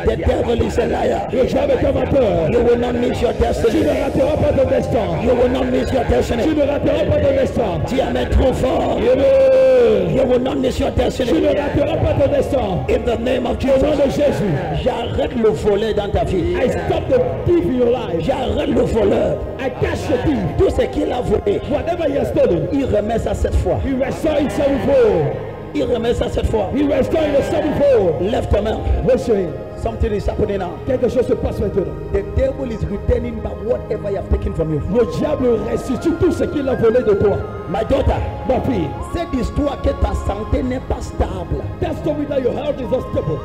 The devil is a liar. Le diable est un menteur. You will not miss your Tu destiny. ne rateras pas ton destin. You will not miss your Tu destiny. ne rateras pas ton destin. Dis amen trop fort. Amen. You will not miss your Tu ne destiny. rateras pas ton destin. In the name of Au nom de Jesus. Jésus. J'arrête le volet dans ta vie. I stop the thief in your life. J'arrête le voleur. I catch the thief. Tout ce qu'il a volé, Whatever he has stolen, il remet ça cette fois. he restore it sevenfold. Il remet ça cette fois. He restore it sevenfold. Lève ta main. Raise your hand. Something is happening now. Quelque chose se passe maintenant. The devil is returning back whatever you have taken from you. Le diable restitue tout ce qu'il a volé de toi. My daughter, Ma fille, cette histoire que ta santé n'est pas stable. that story that your health is unstable.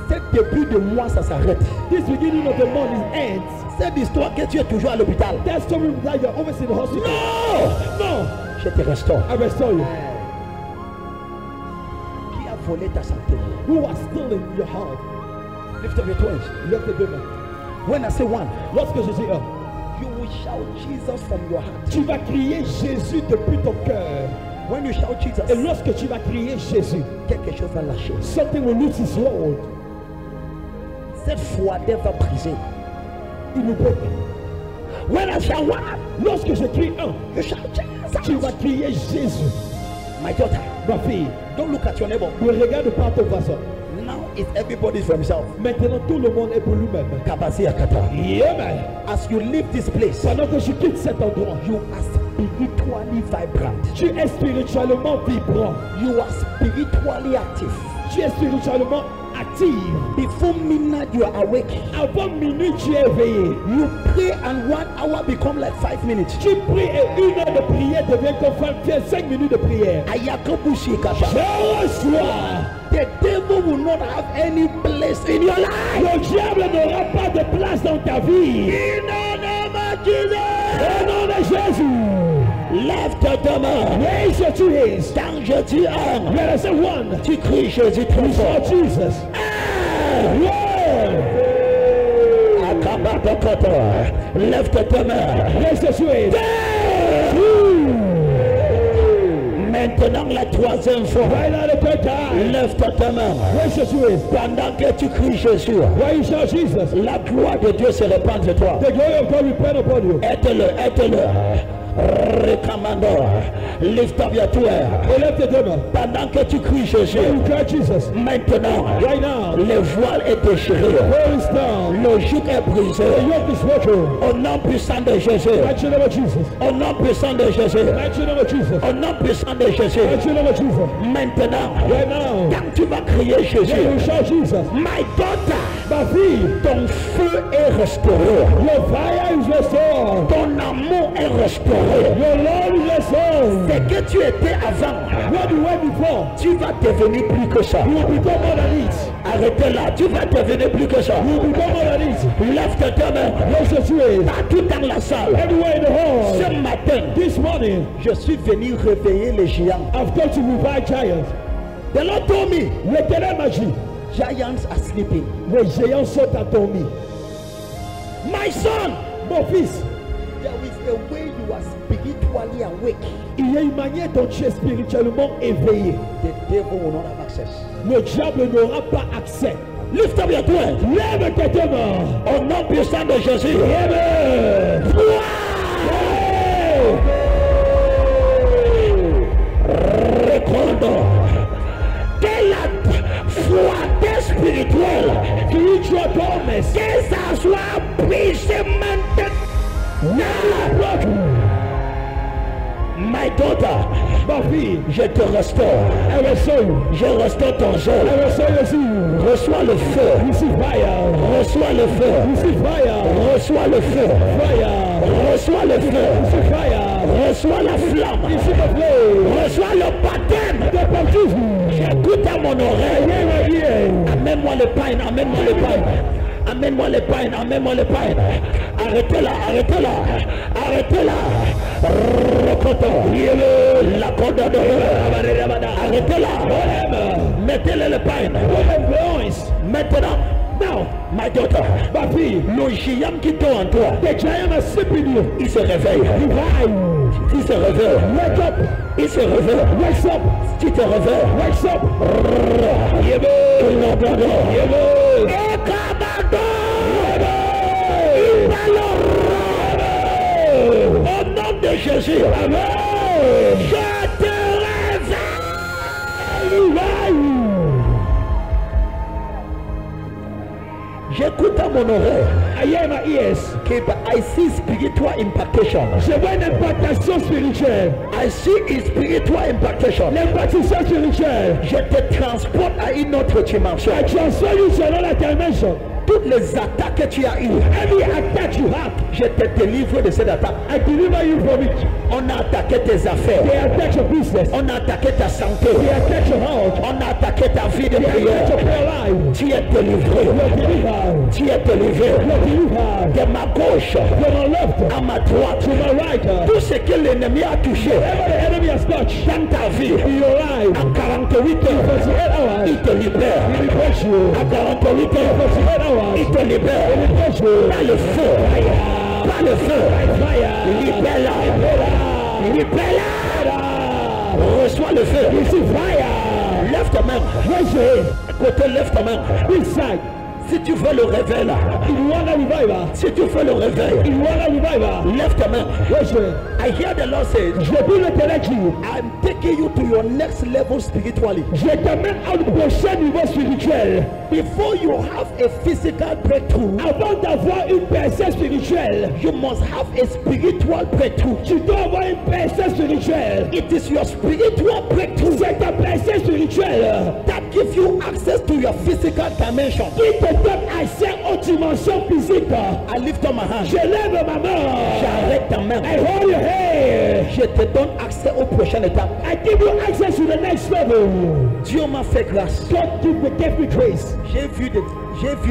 Ce début de mois, ça s'arrête. This beginning of the month ends. Cette histoire que tu es toujours à l'hôpital. That story that you're always in the hospital. Non! No, Je te restaure. I restore you. Qui a volé ta santé? Who has stolen your heart? Lift up your twins. Lève tes deux mains. When I say one, Lorsque je dis un, you will shout Jesus from your heart. tu vas crier Jésus depuis ton cœur. When you shout Jesus, Et lorsque tu vas crier Jésus, quelque chose va lâcher. something will lose its hold. Cette foi va briser. Il nous break. When I shout one, Lorsque je crie un, you shout tu Jesus. vas crier Jésus. My daughter, Ma fille, don't look at your neighbor. ne regarde pas ton voisin. Now it's everybody for himself. Maintenant, tout le monde est pour lui-même. Kabasi Akata. Amen. As you leave this place, Pendant que je quitte cet endroit, you are spiritually vibrant. tu es spirituellement vibrant. You are spiritually active. Tu es spirituellement active. Before midnight, you are awake. Avant minuit, tu es éveillé. You pray and 1 hour become like 5 minutes. Tu pries et 1 heure de prière devient comme 5 minutes de prière. Ayakabushi Kata. Je reçois. The devil will not have any place in your life. Le diable n'aura pas de place dans ta vie. In the name of Jesus. Au nom de Jésus. Lève ta main. Raise your two hands. Quand je dis un, Let us say one. tu cries Jésus trop For fort. Jesus. One. Akabakota. Lève ta main. Raise your two hands. Maintenant la troisième fois. Right now the third time. Lève ta main. Raise your two hands. Pendant que tu cries Jésus, Why you shout Jesus? la gloire de Dieu se répand sur toi. The glory of God will depend upon you. Aide-le, aide-le. Recommando. Lift up your two hands. Élève tes deux mains. Pendant que tu cries Jésus, You cry Jesus. maintenant, Right now. le voile est déchiré. Where is down? Le joug est brisé. The yoke is broken. Au nom puissant de Jésus. Mighty name of Jesus. Au nom puissant de Jésus. Mighty name of Jesus. Au nom puissant de Jésus. Mighty name of Jesus. Maintenant, Right now. quand tu vas crier When you Jésus, shout Jesus. my daughter, Ma fille. ton feu est restauré. Your fire is restored. Ton amour est restauré. Your love is restored. Ce que tu étais avant, What you were before. tu vas devenir plus que ça. You will become more than it. Arrêtez là, tu vas devenir plus que ça. You will become more than it. Lève ta main. Raise your two hands. Partout dans la salle. Everywhere in the hall. Ce matin, This morning, je suis venu réveiller les géants. I've come to revive giants. The Lord told me, L'éternel m'a dit, giants are sleeping. les géants sont endormis. My son, Mon fils, there is a way you are spiritually awake. il y a une manière dont tu es spirituellement éveillé. The devil will not have access. Le diable n'aura pas accès. Lift up your two hands. Lève tes deux mains. Au nom puissant de Jésus. Amen. Recondo. Que la foi spirituelle, Spiritual dullness. que ça soit brisé maintenant. My daughter, Ma fille, je te restaure. I restore you. Je restaure ton I sol. restore your seed. Reçois le feu. Receive fire. Reçois le feu. Receive fire. Reçois le feu. Fire. Reçois le feu. Receive fire. Reçois la flamme. Receive the flame. Reçois le baptême. The baptism. J'écoute à mon oreille. Hear my ear. Amène-moi le pain. Amène-moi le pain. Amène-moi le pain. Amène-moi le pain. Arrêtez-la. Arrêtez-la. Arrêtez-la. Rokoto. La corde de arrêtez-la. Mettez-le le pain. Maintenant. Now, my daughter, Ma fille, le géant qui dort en toi, the giant has sleeping you. il se réveille. Revive. Il se réveille. Wake up. Il se réveille. Wake up. Tu te réveilles. Wake up. Il Amen. n'entend pas. Amen. Eka J'écoute à mon oreille. I hear my ears. Okay, but I see spiritual impactation. Je vois une impactation spirituelle. I see a spiritual impactation. L'impactation spirituelle. Je te transporte à une autre dimension. I transfer you selon la dimension. Toutes les attaques que tu as eues, Every attack you have, je te délivre de cette attaque. I deliver you from it. On a attaqué tes affaires. They attack your business. On a attaqué ta santé. They attack your health. On a attaqué ta vie de They attack prière. your prayer life. Tu es délivré. You're delivered. Tu es délivré. You're delivered. De ma gauche From my left à ma droite. to my right. Tout ce que l'ennemi a touché Whatever the enemy has touched dans ta vie, in your life, en 48 heures, 48 hours, il te libère. he liberates you. À 48 heures, 48 hours, il te libère. he liberates you. Par le feu. Par le feu. Fire. Libère-la. Libère-la. Reçois le feu. Receive fire. Lève ta main. Raise your hand. Côté, lève ta main. This side. Si tu veux le réveil là, If you want a revival, si tu veux le réveil, if you want a revival, lève ta main. raise your hand. I hear the Lord say, Je peux le connecter. I'm taking you to your next level spiritually. Je t'amène à un prochain niveau spirituel. Before you have a physical breakthrough, Avant d'avoir une percée spirituelle, you must have a spiritual breakthrough. tu dois avoir une percée spirituelle. It is your spiritual breakthrough C'est ta percée spirituelle that gives you access to your physical dimension. qui te donne accès aux dimensions physiques. I lift up my hand. Je lève ma main. J'arrête ta main. I hold your hand. Je te donne accès aux prochaines étapes. I give you access to the next level. Dieu m'a fait grâce. God give me grace. J'ai vu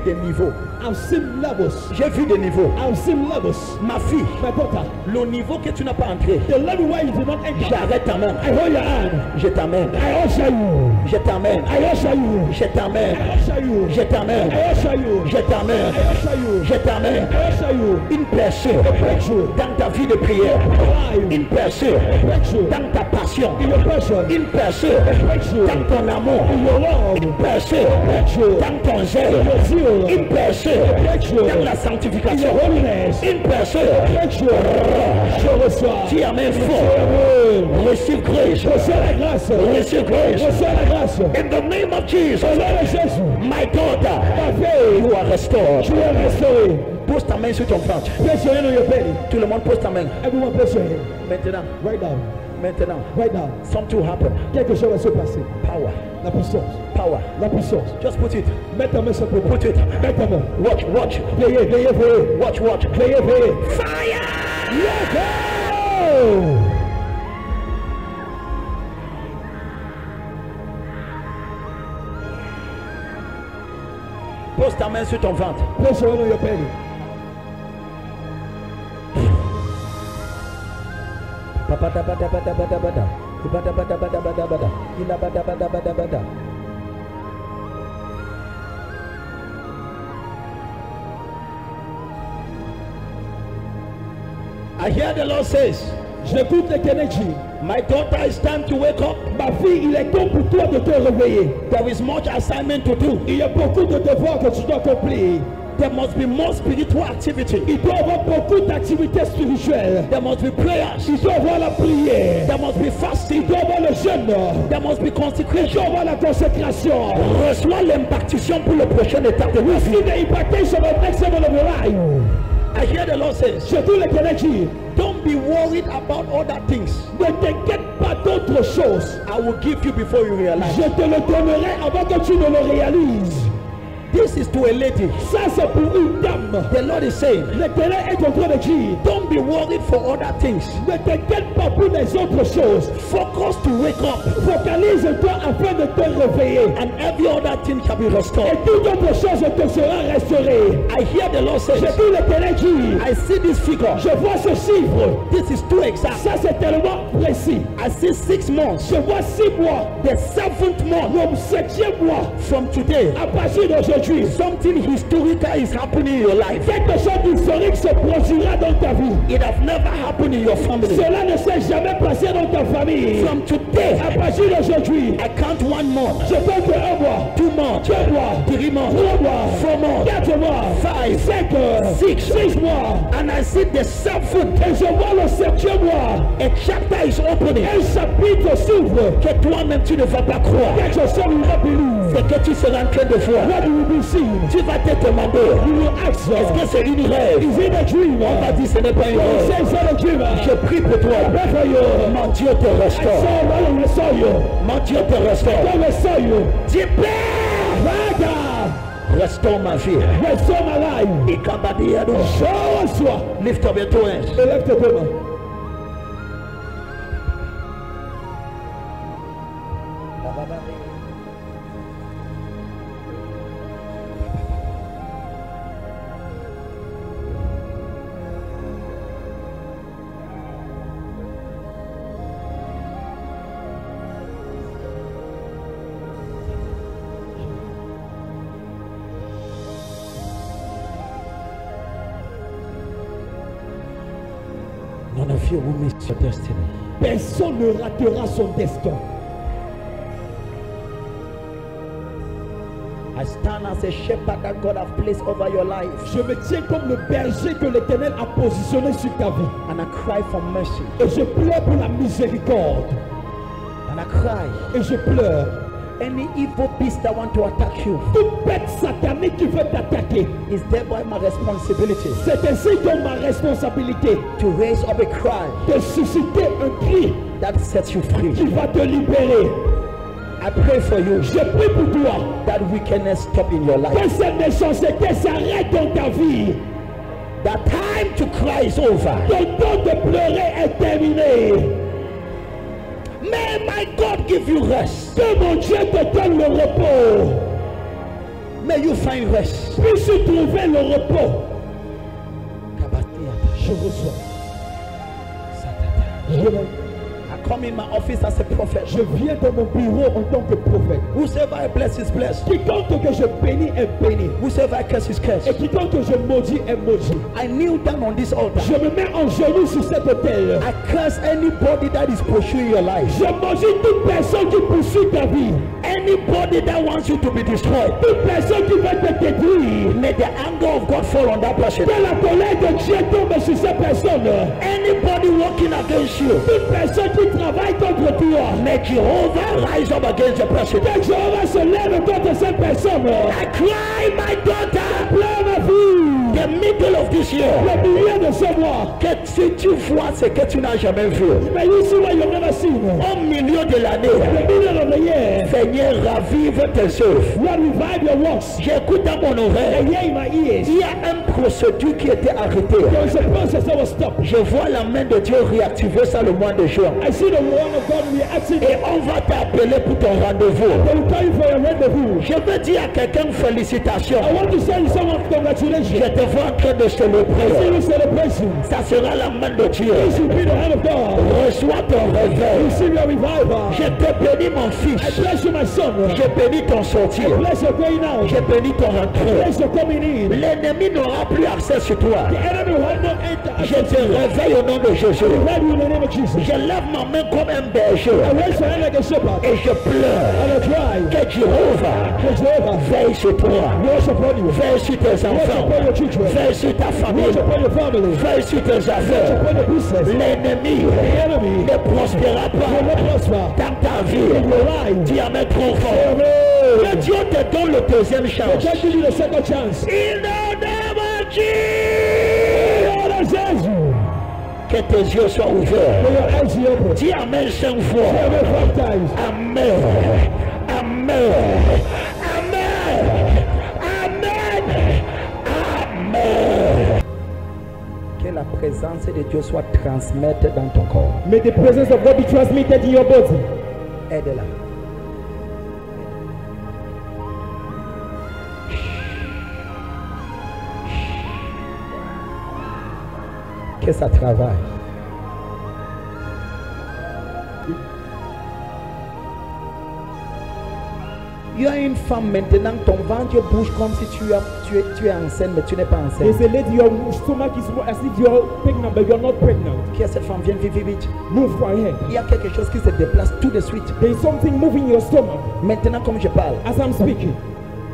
des niveaux. I've seen levels. J'ai vu des niveaux. I've seen levels. Ma fille, My daughter, le niveau que tu n'as pas entré, the level where you did not enter. j'arrête ta main. I hold your hand. Je t'amène. I usher you. Je t'amène. I usher you. Je t'amène. I usher you. Je t'amène. I usher you. Je t'amène. I usher you. Je t'amène. I usher you. Une blessure Breakthrough. dans ta vie de prière. Alive. Une blessure Breakthrough. dans ta passion. In your passion. Une blessure Breakthrough. dans ton amour. In your love. Une blessure Breakthrough. dans ton zèle. Your zeal. Une blessure Breakthrough. dans la In sanctification. your holiness. Une blessure. Breakthrough. Je reçois. Tu amènes fort. Receive grace. Reçois la grâce. Receive grace. Reçois la grâce. In the name of Jesus. Au nom de Jésus. My daughter, Ta fille. you are restored. Tu es restauré. Pose ta main sur ton ventre. Place your hand on your belly. Tout le monde pose ta main. Everyone place your hand. Maintenant, Right now. maintenant. Right now. Something will happen. Quelque chose va se passer. Power. La puissance. Power. La puissance. Just put it. Mets ta main simplement. Put it. Mets ta main. Watch, watch. Veillez, veillez, veillez. Watch, watch. Veillez, veillez. Fire! Let's go! Pose ta main sur ton ventre. Place your hand on your belly. I hear the Lord says, J'écoute l'énergie. my daughter, it's time to wake up. Ma fille, il est temps pour toi de te réveiller. There is much assignment to do. Il y a beaucoup de devoirs que tu dois accomplir. There must be more spiritual activity. Il doit y avoir beaucoup d'activités spirituelles. There must be prayers. Il doit y avoir la prière. There must be Il fasting. doit y avoir le jeûne. There must be Il doit y consecration. avoir la consécration. Reçois l'impactation pour le prochain étape de ta vie. Receive the impartation of next level of your life. I hear the Lord says, J'écoute l'énergie. don't be worried about other things. Ne t'inquiète pas d'autre chose. I will give you before you realize. Je te le donnerai avant que tu ne le réalises. This is to a lady. Ça, c'est pour une dame. The Lord is saying, L'Éternel est en train de dire, don't be worried for other things. ne t'inquiète pas pour les autres choses. Focus to wake up, Focalise-toi afin de te réveiller. and every other thing shall be Et restored. toute autre chose te sera restaurée. I hear the Lord say, J'écoute l'Éternel dire, I see this figure. je vois ce chiffre. This is too exact. Ça, c'est tellement précis. I see 6 months. Je vois 6 mois. The 7th month Le 7e mois. from today. À partir d'aujourd'hui, Something historical is happening in your life. quelque chose d'historique se produira dans ta vie. It has never happened in your family. Cela ne s'est jamais passé dans ta famille. From today, À partir d'aujourd'hui, I count 1 month, je compte 1 mois, 2 months, 2 mois, 3 months, 3 mois, 4 months, 4 mois, 5, 6 mois, and I see the 7th, et je vois le 7e mois, a chapter is opening. un chapitre s'ouvre, Que toi-même tu ne vas pas croire. quelque chose will not believe. C'est que tu seras en train de voir. What you will be seeing, Tu vas te demander, you will ask, est-ce que c'est une rêve? is it a dream? On va dire ce n'est pas une You rêve. say it's not a dream. Je prie pour toi. Pray for you. Mon Dieu te I restaure. saw you. Mon Dieu te restaure. God restore you. Dieu Père, Father, restaure ma vie. restore my life. Et Kabadiado. Show us what. Lift up your two hands. Élève tes deux mains. None of you will miss your destiny. Personne ne ratera son destin. I stand as a shepherd that God has placed over your life. Je me tiens comme le berger que l'Éternel a positionné sur ta vie. And I cry for mercy. Et je pleure pour la miséricorde. And I cry. Et je pleure. Any evil beast that want to attack you Toute bête satanique qui veut t'attaquer, is thereby my responsibility c'est ainsi donc ma responsabilité to raise up a cry de susciter un cri that sets you free. qui va te libérer. I pray for you Je prie pour toi that wickedness stop in your life. que cette méchanceté s'arrête dans ta vie. The time to cry is over. Ton temps de pleurer est terminé. May my God give you rest. Que mon Dieu te donne le repos. May you find rest. Puisses-tu trouver le repos. Je reçois. I come in my office as a prophet. Je viens dans mon bureau en tant que prophète. Whosoever I bless is blessed. Quiconque que je bénis est béni. Whosoever I curse is Et cursed. quiconque que je maudis est maudit. I kneel down on this altar. Je me mets en genoux sur cet autel. I curse anybody that is pursuing your life. Je maudis toute personne qui poursuit ta vie. Anybody that wants you to be destroyed. Toute personne qui veut te détruire. May the anger of God fall on that person. Que la colère de Dieu tombe sur cette personne. Anybody working against you. Toute personne qui travaille contre toi. May Jehovah rise up against the person. Que Jéhovah se lève contre cette personne. I cry, my daughter, Pleure ma fille. the middle of this year. Le milieu de ce mois. Que si tu vois ce que tu n'as jamais vu. Mais ici, what you never seen. Au milieu de l'année, The middle of the year. Seigneur, ravive tes œuvres. Lord, revive your works. J'écoute à mon And oreille. hear in my ears. Il y a un procédure qui était arrêté. There is a process that was stopped. Je vois la main de Dieu réactiver ça le mois de juin. I see the one of God reacting. Et on va t'appeler pour ton rendez-vous. They will call you for a rendezvous. Je veux dire à quelqu'un félicitations. I want to say to someone Je congratulations. te vois en train de See célébrer. you celebration. Ça sera la main de Dieu. This will be the hand of God. Reçois ton réveil. Receive your revival. Je te bénis mon I fils. bless you, my son. Je bénis ton sortir. Bless your going out. Je bénis ton rentrée. Bless your coming in. L'ennemi n'aura plus accès sur toi. The enemy will have no enter. Je te réveille au nom de Jésus. Revive you in the name of Jesus. Je lève ma main comme un berger. I raise your hand like a shepherd. Et je pleure And I cry. que Jéhovah For Jehovah. veille sur toi. Watch upon you. Veille sur tes Watch enfants. upon your children. Veille sur ta famille. Watch upon your family. Veille sur tes Watch affaires. upon your business. L'ennemi The enemy ne prospérera will pas not prosper. dans ta vie. Your life. Dis amen trop fort. Que Dieu te donne le deuxième chance. God give you the second chance. In the name of Jesus. God has answered you. Que tes yeux soient ouverts. May your eyes be open. Dis amen 5 fois. Amen 5 times. Amen. Amen. Amen. Amen. Amen. Que la présence de Dieu soit transmise dans ton corps. May the presence of God be transmitted in your body. Aide-la. Que ça travaille. Il y a une femme maintenant, ton ventre bouge comme si tu es enceinte, mais tu n'es pas enceinte. There's a lady, your stomach is more as if you're pregnant, but you're not pregnant. Qui est cette femme? Viens vite, vite, vite. Move for ahead. Il y a quelque chose qui se déplace tout de suite. There is something moving in your stomach Maintenant, comme je parle, as I'm speaking,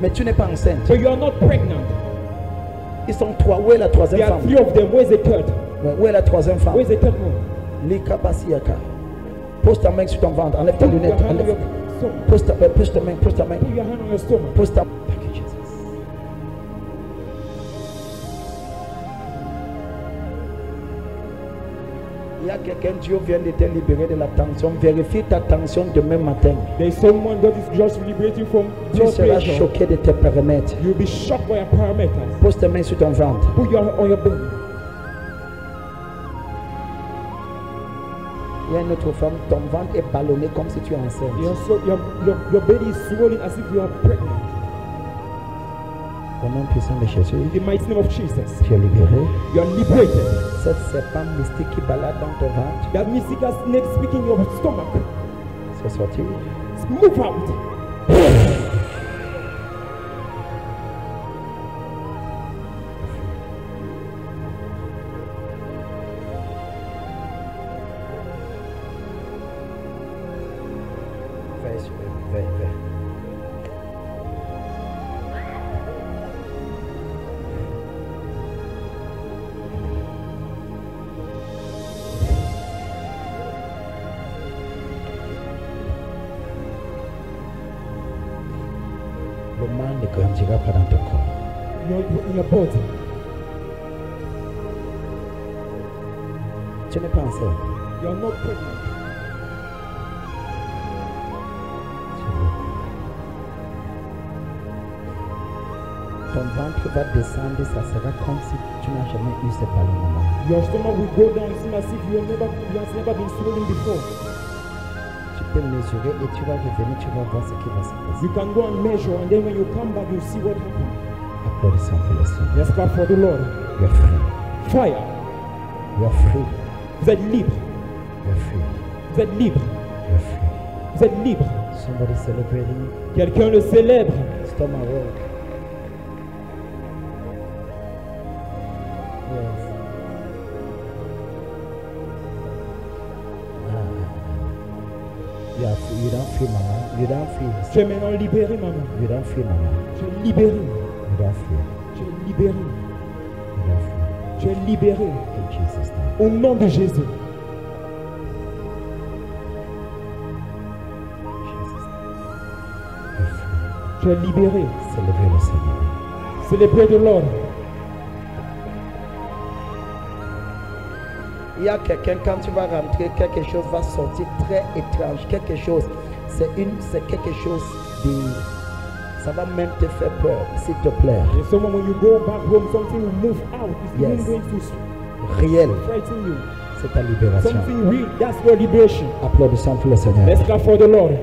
mais tu n'es pas enceinte. but you're not pregnant. Ils sont trois. Où est la troisième There are femme? 3 of them. Where is the third? Ouais, où est la troisième femme? Where is the third one? Lika Basiaka. Pose ta main sur ton ventre. Enlève ta Put your lunette. hand on Enlève. your stomach. Pose ta main. Pose ta main. Pose ta main. Put your hand on your stomach. Pose ta main. Thank you, Jesus. Il y a quelqu'un, Dieu vient de te libérer de la tension. Vérifie ta tension demain matin. There is someone God is just liberating from Tu blood seras pressure. choqué de tes paramètres. You'll be shocked by your parameters. Pose tes mains sur ton ventre. Put your on your belly. Il y a une autre femme, ton ventre est ballonné comme si tu es enceinte. Your belly is swollen as if you are pregnant. Au nom puissant de Jésus, In the mighty name of Jesus, tu es libéré. you are liberated. Cette serpent mystique qui balade dans ton ventre, That mystical snake speaking in your stomach, c'est sorti. move out. Vais. Le mal ne grandira pas dans ton corps. In your body. Tu n'es pas enceinte. You are not pregnant. Ton ventre va descendre, ça sera comme si tu n'as jamais eu ce ballonnement. Your stomach will go down. It seems as if you have never been swollen before. Tu peux mesurer et tu vas revenir, tu vas voir ce qui va se passer. You can go and measure, and then when you come back, you'll see what happened. Applaudissons pour le Seigneur. Let's clap for the Lord. Tu es free. Fire. Tu es free. Vous êtes libre. Tu es free. Vous êtes libre. Tu es free. Vous êtes libre. Somebody celebrating. Quelqu'un le célèbre. Stomach work. Yes. You don't feel, mama. You don't feel. Tu es maintenant libéré, maman. You don't feel, mama. Tu es libéré. You don't feel. Tu es libéré. You don't feel. Tu es libéré. In Jesus' name. Au nom de Jésus. Jesus' name. You're free. Tu es libéré. Célébrez le Seigneur. Célébrez the Lord. Il y a quelqu'un, quand tu vas rentrer, quelque chose va sortir très étrange. Quelque chose, c'est quelque chose de... Ça va même te faire peur, s'il te plaît. And someone, when you go back home, something will move out. It's Yes. even going to Réel, frighten you. c'est ta libération. Something real. That's your liberation. Applaudissons pour le Seigneur. Let's clap for the Lord.